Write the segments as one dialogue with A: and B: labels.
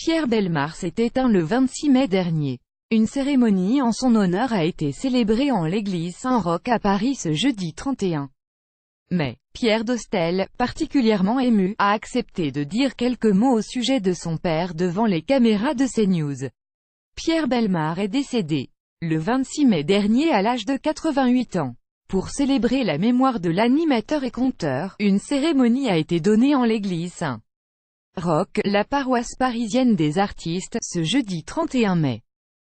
A: Pierre Bellemare s'est éteint le 26 mai dernier. Une cérémonie en son honneur a été célébrée en l'église Saint-Roch à Paris ce jeudi 31 mai. Pierre Dostel, particulièrement ému, a accepté de dire quelques mots au sujet de son père devant les caméras de CNews. Pierre Bellemare est décédé le 26 mai dernier à l'âge de 88 ans. Pour célébrer la mémoire de l'animateur et conteur, une cérémonie a été donnée en l'église Saint-Roch, la paroisse parisienne des artistes, ce jeudi 31 mai.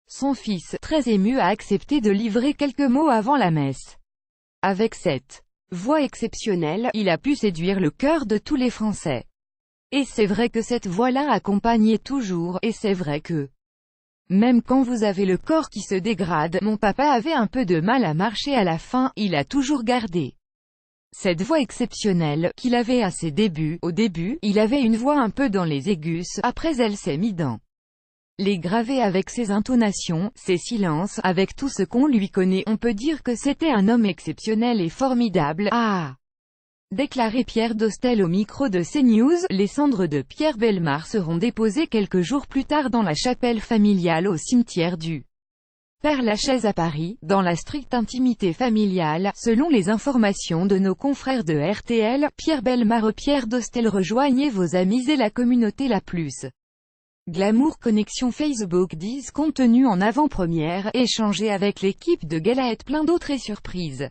A: Son fils, très ému, a accepté de livrer quelques mots avant la messe. Avec cette voix exceptionnelle, il a pu séduire le cœur de tous les Français. Et c'est vrai que cette voix-là accompagnait toujours, et c'est vrai que même quand vous avez le corps qui se dégrade, mon papa avait un peu de mal à marcher à la fin, il a toujours gardé cette voix exceptionnelle qu'il avait à ses débuts. Au début, il avait une voix un peu dans les aigus, après elle s'est mise dans les gravés avec ses intonations, ses silences, avec tout ce qu'on lui connaît. On peut dire que c'était un homme exceptionnel et formidable, a déclaré Pierre Dostel au micro de CNews. Les cendres de Pierre Bellemare seront déposées quelques jours plus tard dans la chapelle familiale au cimetière du Père-Lachaise à Paris, dans la stricte intimité familiale, selon les informations de nos confrères de RTL. Pierre Bellemare, Pierre Dostel, rejoignez vos amis et la communauté la plus glamour. Connexion Facebook 10 contenu en avant-première, échangé avec l'équipe de Gala et plein d'autres et surprises.